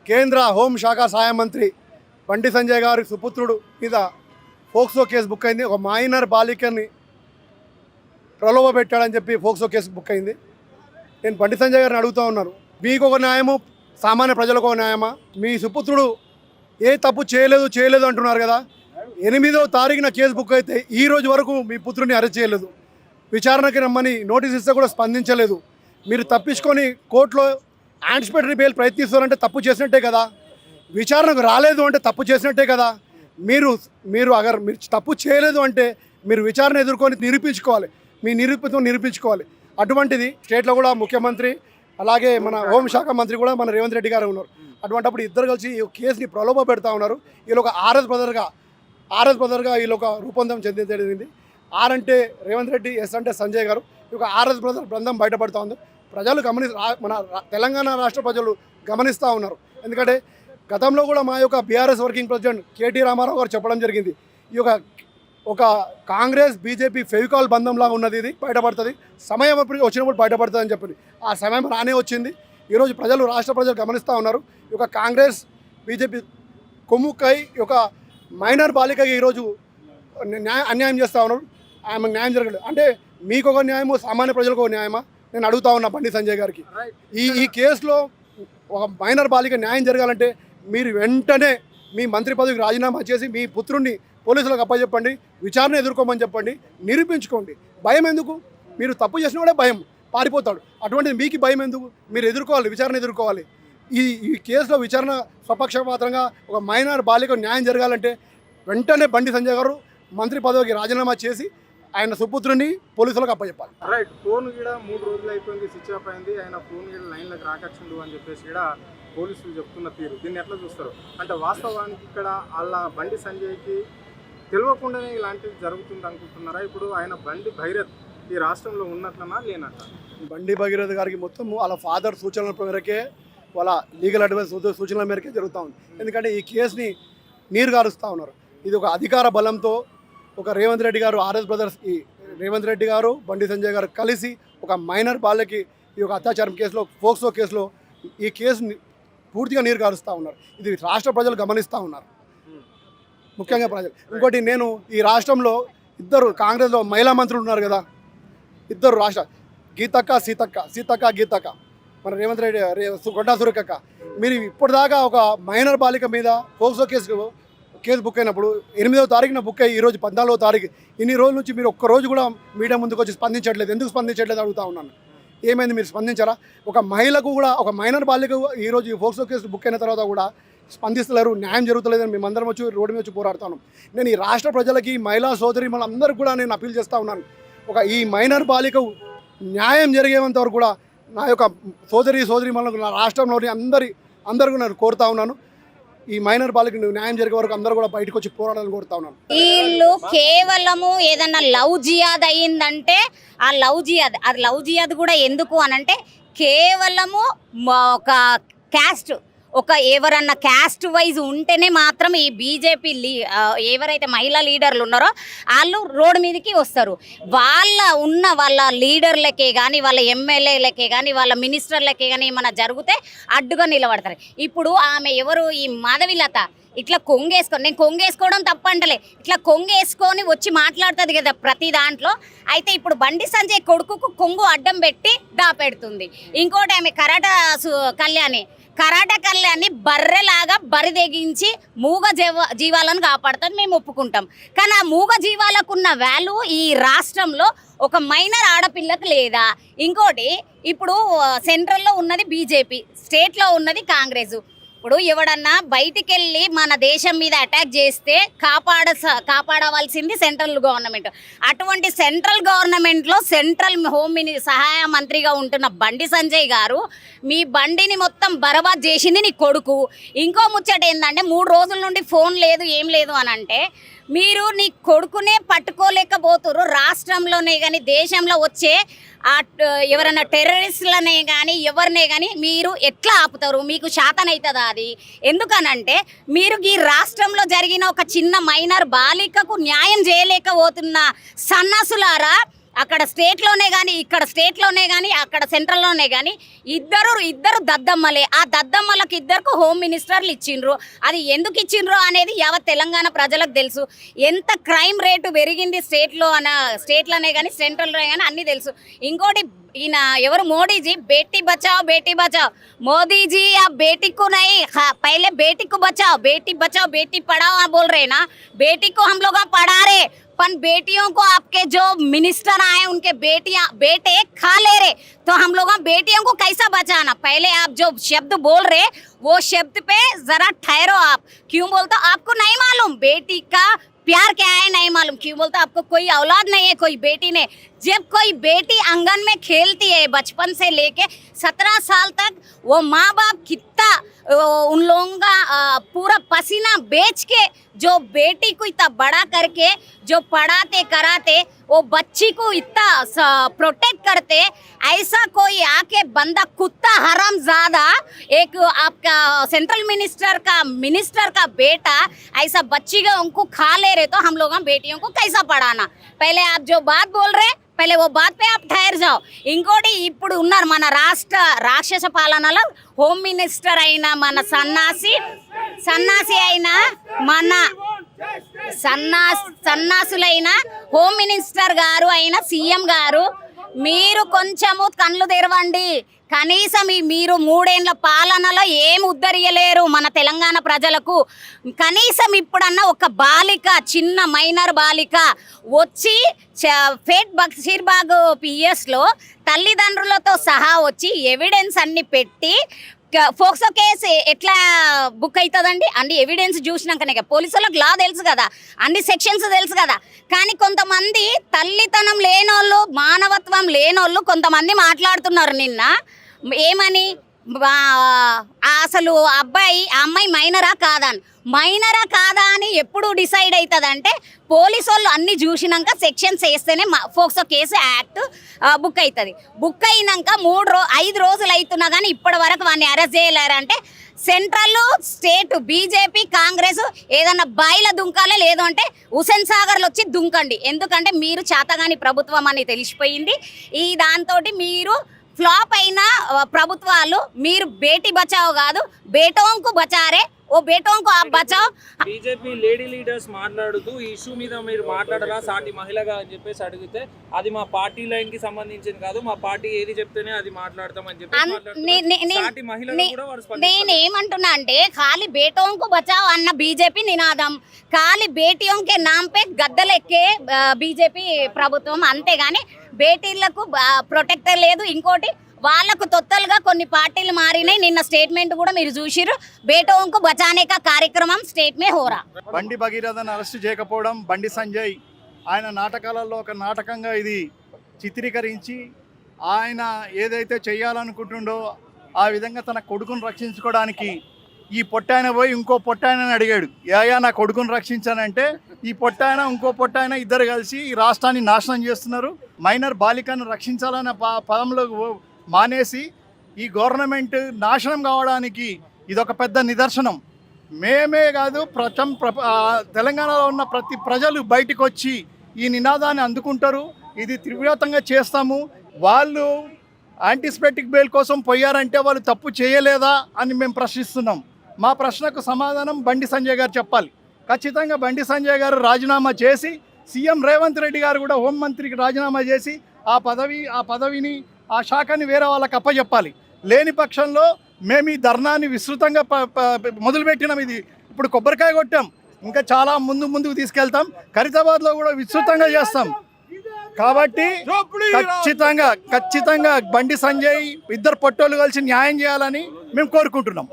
కేంద్ర హోంశాఖ సహాయ మంత్రి బండి సంజయ్ గారి సుపుత్రుడు మీద ఫోక్సో కేసు బుక్ అయింది. ఒక మైనర్ బాలికని ప్రలోభ పెట్టాడని చెప్పి ఫోక్సో కేసు బుక్ అయింది. నేను బండి సంజయ్ గారిని అడుగుతూ ఉన్నాను, మీకు ఒక న్యాయము సామాన్య ప్రజలకు ఒక న్యాయమా? మీ సుపుత్రుడు ఏ తప్పు చేయలేదు అంటున్నారు కదా. 8వ తారీఖున కేసు బుక్ అయితే ఈ రోజు వరకు మీ పుత్రుడిని అరెస్ట్ చేయలేదు. విచారణకి రమ్మని నోటీస్ ఇస్తే కూడా స్పందించలేదు. మీరు తప్పించుకొని కోర్టులో యాంటిసిపేటరీ బెయిల్ ప్రయత్నిస్తారంటే తప్పు చేసినట్టే కదా. విచారణకు రాలేదు అంటే తప్పు చేసినట్టే కదా. మీరు తప్పు చేయలేదు అంటే మీరు విచారణ ఎదుర్కొని నిరూపించుకోవాలి, మీ నిరూపితం నిరూపించుకోవాలి. అటువంటిది స్టేట్లో కూడా ముఖ్యమంత్రి అలాగే మన హోంశాఖ మంత్రి కూడా మన రేవంత్ రెడ్డి గారు ఉన్నారు. అటువంటిప్పుడు ఇద్దరు కలిసి ఈ కేసుని ప్రలోభ పెడతా ఉన్నారు. వీళ్ళు ఒక ఆర్ఎస్ బ్రదర్గా వీళ్ళు ఒక రూపొందం చెందింది. ఆర్ అంటే రేవంత్ రెడ్డి, ఎస్ అంటే సంజయ్ గారు. ఈ ఒక ఆర్ఎస్ బ్రదర్ బృందం బయటపడుతూ ఉంది. ప్రజలు మన తెలంగాణ రాష్ట్ర ప్రజలు గమనిస్తూ ఉన్నారు. ఎందుకంటే గతంలో కూడా మా యొక్క BRS working president KT Rama Rao చెప్పడం జరిగింది, ఈ ఒక కాంగ్రెస్ బీజేపీ ఫెవికాల్ బంధంలాగా ఉన్నది, ఇది బయటపడుతుంది, సమయం వచ్చినప్పుడు బయటపడుతుంది అని చెప్పింది. ఆ సమయం రానే వచ్చింది. ఈరోజు రాష్ట్ర ప్రజలు గమనిస్తూ ఉన్నారు. ఈ యొక్క కాంగ్రెస్ బీజేపీ కొమ్ముక్కై ఈ యొక్క మైనర్ బాలికకి ఈరోజు అన్యాయం చేస్తూ ఉన్నారు. ఆమెకు న్యాయం జరగలేదు అంటే మీకు ఒక న్యాయము, సామాన్య ప్రజలకు ఒక న్యాయమా? నేను అడుగుతా ఉన్నా బండి సంజయ్ గారికి. ఈ కేసులో ఒక మైనర్ బాలిక న్యాయం జరగాలంటే మీరు వెంటనే మీ మంత్రి పదవికి రాజీనామా చేసి మీ పుత్రుడిని పోలీసులకు అప్పచెప్పండి, విచారణ ఎదుర్కోమని చెప్పండి, నిరూపించుకోండి. భయం ఎందుకు? మీరు తప్పు చేసిన కూడా భయం, పారిపోతాడు. అటువంటిది మీకు భయం ఎందుకు? మీరు ఎదుర్కోవాలి, విచారణ ఎదుర్కోవాలి. ఈ కేసులో విచారణ స్వపక్షపాతంగా ఒక మైనర్ బాలిక న్యాయం జరగాలంటే వెంటనే బండి సంజయ్ గారు మంత్రి పదవికి రాజీనామా చేసి ఆయన సుపుత్రుని పోలీసులకు అప్పచెప్పాలి. రైట్. ఫోన్ కూడా 3 రోజులు అయిపోయింది, స్విచ్ ఆఫ్ అయింది, ఆయన ఫోన్ కూడా లైన్లోకి రాకచ్చుండు అని చెప్పేసి కూడా పోలీసులు చెప్తున్న తీరు, దీన్ని ఎట్లా చూస్తారు? అంటే వాస్తవానికి ఇక్కడ వాళ్ళ బండి సంజయ్కి తెలియకుండానే ఇలాంటివి జరుగుతుంది అనుకుంటున్నారా? ఇప్పుడు ఆయన బండి భైరత్ ఈ రాష్ట్రంలో ఉన్నట్లనా లేనట్లా? బండి భగీరథ్ గారికి మొత్తం వాళ్ళ ఫాదర్ సూచనల మేరకే, వాళ్ళ లీగల్ అడ్వైస్ సూచనల మేరకే జరుగుతూ ఉంది. ఎందుకంటే ఈ కేసుని నీరు గారుస్తూ ఉన్నారు. ఇది ఒక అధికార బలంతో ఒక రేవంత్ రెడ్డి గారు, ఆర్ఎస్ బ్రదర్స్, ఈ రేవంత్ రెడ్డి గారు, బండి సంజయ్ గారు కలిసి ఒక మైనర్ బాలకి ఈ యొక్క అత్యాచారం కేసులో, ఫోక్సో కేసులో ఈ కేసుని పూర్తిగా నీరు కారుస్తూ ఉన్నారు. ఇది రాష్ట్ర ప్రజలు గమనిస్తూ ఉన్నారు, ముఖ్యంగా ప్రజలు. ఇంకోటి, నేను ఈ రాష్ట్రంలో ఇద్దరు కాంగ్రెస్లో మహిళా మంత్రులు ఉన్నారు కదా, ఇద్దరు రాష్ట్ర సీతక్క గీతక్క, మన రేవంత్ రెడ్డి గొడ్డా సురేఖక్క. మీరు ఇప్పటిదాకా ఒక మైనర్ బాలిక మీద ఫోక్సో కేసు బుక్ అయినప్పుడు 8వ తారీఖున బుక్ అయ్యి ఈరోజు 14వ తారీఖు, ఇన్ని రోజుల నుంచి మీరు ఒక్కరోజు కూడా మీడియా ముందుకు వచ్చి స్పందించట్లేదు. ఎందుకు స్పందించట్లేదు అడుగుతా ఉన్నాను. ఏమైంది? మీరు స్పందించారా? ఒక మహిళకు కూడా, ఒక మైనర్ బాలిక ఈరోజు ఫోక్సో కేసు బుక్ అయిన తర్వాత కూడా స్పందిస్తలేరు, న్యాయం జరుగుతలేదని మేమందరం వచ్చి రోడ్డు మీద వచ్చి పోరాడుతాను. నేను ఈ రాష్ట్ర ప్రజలకి, మహిళా సోదరి మనందరికీ కూడా నేను అప్పీల్ చేస్తూ ఉన్నాను. ఈ మైనర్ బాలికకు న్యాయం జరిగేంత వరకు కూడా నా యొక్క సోదరి మనకు నా రాష్ట్రంలోని అందరూ నేను కోరుతా ఉన్నాను. ఈ మైనర్ బాలిక న్యాయం జరిగే వరకు అందరూ కూడా బయటకు వచ్చి పోరాడాలని కోరుతా ఉన్నాను. వీళ్ళు కేవలము ఏదన్నా లవ్ జియాద్ అయ్యిందంటే ఆ లవ్ జియాద్ కూడా ఎందుకు అనంటే కేవలము ఒక క్యాస్ట్, ఎవరన్నా క్యాస్ట్ వైజ్ ఉంటేనే మాత్రం ఈ బీజేపీ ఎవరైతే మహిళా లీడర్లు ఉన్నారో వాళ్ళు రోడ్డు మీదకి వస్తారు. వాళ్ళ లీడర్లకే కానీ, వాళ్ళ ఎమ్మెల్యేలకే కానీ, వాళ్ళ మినిస్టర్లకే కానీ ఏమైనా జరిగితే అడ్డుగా నిలబడతారు. ఇప్పుడు ఆమె ఎవరు? ఈ మాధవిలత ఇట్లా కొంగేసుకొని, నేను కొంగేసుకోవడం తప్పంటలే, ఇట్లా కొంగేసుకొని వచ్చి మాట్లాడుతుంది కదా ప్రతి దాంట్లో. అయితే ఇప్పుడు బండి సంజయ్ కొడుకుకు కొంగు అడ్డం పెట్టి దాపెడుతుంది. ఇంకోటి ఆమె కరాట కళ్యాణి బర్రెలాగా బరిదెగించి మూగ జీవాలను కాపాడుతుంది, మేము ఒప్పుకుంటాం. కానీ ఆ మూగ జీవాలకు ఉన్న వాల్యూ ఈ రాష్ట్రంలో ఒక మైనర్ ఆడపిల్లకు లేదా? ఇంకోటి, ఇప్పుడు సెంట్రల్లో ఉన్నది బీజేపీ, స్టేట్లో ఉన్నది కాంగ్రెస్. ఇప్పుడు ఎవడన్నా బయటికి వెళ్ళి మన దేశం మీద అటాక్ చేస్తే కాపాడవలసింది సెంట్రల్ గవర్నమెంట్. అటువంటి సెంట్రల్ గవర్నమెంట్లో సెంట్రల్ హోమ్ సహాయ మంత్రిగా ఉంటున్న బండి సంజయ్ గారు మీ బండిని మొత్తం బర్బాద్ చేసింది నీ కొడుకు. ఇంకో ముచ్చట ఏంటంటే 3 రోజుల నుండి ఫోన్ లేదు, ఏం లేదు అని అంటే మీరు నీ కొడుకునే పట్టుకోలేకపోతున్నారు. రాష్ట్రంలోనే కానీ దేశంలో వచ్చే ఎవరైనా టెర్రరిస్టులనే కానీ ఎవరినే కానీ మీరు ఎట్లా ఆపుతారు? మీకు శాతనవుతుందా అది? ఎందుకనంటే మీరు ఈ రాష్ట్రంలో జరిగిన ఒక చిన్న మైనర్ బాలికకు న్యాయం చేయలేకపోతున్న సన్నాసులారా, అక్కడ స్టేట్లోనే కానీ ఇక్కడ స్టేట్లోనే కానీ అక్కడ సెంట్రల్లోనే కానీ ఇద్దరు దద్దమ్మలే. ఆ దద్దమ్మలకు ఇద్దరికి హోమ్ మినిస్టర్లు ఇచ్చిండ్రు. అది ఎందుకు ఇచ్చిండ్రు అనేది యావత్ తెలంగాణ ప్రజలకు తెలుసు. ఎంత క్రైమ్ రేటు పెరిగింది స్టేట్లోనే కానీ సెంట్రల్లోనే కానీ అన్నీ తెలుసు. ఇంకోటి ఈయన ఎవరు మోడీజీ బేటీ బచాओ బేటీ బచాओ मोदी जी अब बेटी को नहीं पहले बेटी को बचाओ बेटी पढ़ाओ बोल रहे ना. बेटी को हम लोग पढ़ा रहे पर बेटियों को आपके जो मिनिस्टर आए उनके बेटे खा ले रहे. तो हम लोग बेटियों को कैसा बचाना. पहले आप जो शब्द बोल रहे वो शब्द पे जरा ठहरो. आप क्यों बोलते हो? आपको नहीं मालूम बेटी का प्यार क्या है, नहीं मालूम. क्यों बोलते आपको कोई औलाद नहीं है, कोई बेटी नहीं. जब कोई बेटी आंगन में खेलती है बचपन से लेके 17 साल तक, वो माँ बाप कितना उन लोगों का पूरा पसीना बेच के जो बेटी को इतना बड़ा करके जो पढ़ाते कराते वो बच्ची को इतना प्रोटेक्ट करते. ऐसा कोई आके बंदा कुत्ता हराम ज्यादा एक आपका सेंट्रल मिनिस्टर का बेटा ऐसा बच्ची का उनको खा ले रहे. तो हम लोग बेटियों को कैसा पढ़ाना. पहले आप जो बात बोल रहे पहले वो बात पे आप ठहर जाओ. ఇంకోటి ఇప్పుడు ఉన్నారు మన రాష్ట్ర రాక్షస పాలనలో హోమ్ మినిస్టర్ అయిన మన సన్నాసి అయిన మన సన్నాసులైన హోమ్ మినిస్టర్ గారు అయిన సీఎం గారు, మీరు కొంచెము కళ్ళు తెరవండి. కనీసం మీరు 3 ఏళ్ల పాలనలో ఏం ఉద్ధరియలేరు మన తెలంగాణ ప్రజలకు. కనీసం ఇప్పుడన్నా ఒక బాలిక, చిన్న మైనర్ బాలిక వచ్చి ఫేట్ బషీర్బాగ్ పిఎస్లో తల్లిదండ్రులతో సహా వచ్చి ఎవిడెన్స్ అన్ని పెట్టి ఫోక్సో కేసు ఎట్లా బుక్ అవుతుందండి? అన్ని ఎవిడెన్స్ చూసినాకనే. పోలీసులకు లా తెలుసు కదా, అన్ని సెక్షన్స్ తెలుసు కదా. కానీ కొంతమంది తల్లితనం లేనోళ్ళు, మానవత్వం లేనోళ్ళు కొంతమంది మాట్లాడుతున్నారు నిన్న. ఏమని అసలు అమ్మాయి మైనరా కాదా అని ఎప్పుడు డిసైడ్ అవుతుందంటే పోలీసు వాళ్ళు అన్ని చూసినాక సెక్షన్స్ వేస్తేనే ఫోక్సో కేసు యాక్ట్ బుక్ అవుతుంది. బుక్ అయినాక 5 రోజులు అవుతున్నా కానీ ఇప్పటి వరకు వాడిని అరెస్ట్ చేయలేరంటే సెంట్రల్ స్టేట్ బీజేపీ కాంగ్రెస్ ఏదన్నా బాయిల దుంకాలే, లేదు అంటే హుసేన్ సాగర్లో వచ్చి దుంకండి. ఎందుకంటే మీరు చేతగాని ప్రభుత్వం అని తెలిసిపోయింది. ఈ దాంతో మీరు ఫ్లాప్ అయిన ప్రభుత్వాలు. మీరు బేటీ బచావో కాదు, బేటోంకు బచారే. ఓ బేటోంకు ఆప్ బచావ్. బీజేపీ లేడీ లీడర్స్ మాట్లాడుతూ ఈ ఇష్యూ మీద మీరు మాట్లాడరా సాటి మహిళగా అని చెప్పేసి అడిగితే అది మా పార్టీ లైన్ కి సంబంధించింది కాదు, మా పార్టీ ఏది చెప్తేనే అది మాట్లాడతామని చెప్పి నేనేమంటున్నా అంటే ఖాళీ బేటోంకు బచావ్ అన్న బీజేపీ నినాదం, ఖాళీ బేటియోం కే నామ్ పే గద్దలెక్కే బీజేపీ ప్రభుత్వం. అంతేగాని బేటీలకు ప్రొటెక్టర్ లేదు. ఇంకోటి వాళ్ళకు తొత్తలుగా కొన్ని పార్టీలు మారినాయి. నిన్న స్టేట్మెంట్ కూడా మీరు చూసిరు, బేటోంకు బచానే కా కార్యక్రమం స్టేట్ మే హోరా. బండి భగీరథను అరెస్ట్ చేయకపోవడం, బండి సంజయ్ ఆయన నాటకాలలో ఒక నాటకంగా ఇది చిత్రీకరించి ఆయన ఏదైతే చేయాలనుకుంటుండో ఆ విధంగా తన కొడుకును రక్షించుకోవడానికి ఈ పొట్టాయన పోయి ఇంకో పొట్టాయనని అడిగాడు. ఏయా నా కొడుకును రక్షించానంటే ఈ పొట్టాయన ఇంకో పొట్టాయన ఇద్దరు కలిసి ఈ రాష్ట్రాన్ని నాశనం చేస్తున్నారు. మైనర్ బాలికను రక్షించాలన్న పదంలో మానేసి ఈ గవర్నమెంట్ నాశనం కావడానికి ఇదొక పెద్ద నిదర్శనం. మేమే కాదు తెలంగాణలో ఉన్న ప్రతి ప్రజలు బయటకు వచ్చి ఈ నినాదాన్ని అందుకుంటారు. ఇది తీవ్రతంగా చేస్తాము. వాళ్ళు యాంటిసిపేటిక్ బెయిల్ కోసం పోయారంటే వాళ్ళు తప్పు చేయలేదా అని మేము ప్రశ్నిస్తున్నాం. మా ప్రశ్నకు సమాధానం బండి సంజయ్ గారు చెప్పాలి. ఖచ్చితంగా బండి సంజయ్ గారు రాజీనామా చేసి, సీఎం రేవంత్ రెడ్డి గారు కూడా హోంమంత్రికి రాజీనామా చేసి ఆ పదవిని ఆ శాఖని వేరే వాళ్ళకి అప్పచెప్పాలి. లేని పక్షంలో మేము ఈ ధర్నాన్ని విస్తృతంగా మొదలుపెట్టినాం. ఇది ఇప్పుడు కొబ్బరికాయ కొట్టాం, ఇంకా చాలా ముందుకు తీసుకెళ్తాం. ఖరీదాబాద్లో కూడా విస్తృతంగా చేస్తాం. కాబట్టి ఖచ్చితంగా బండి సంజయ్ ఇద్దరు పొట్టోళ్ళు కలిసి న్యాయం చేయాలని మేము కోరుకుంటున్నాం.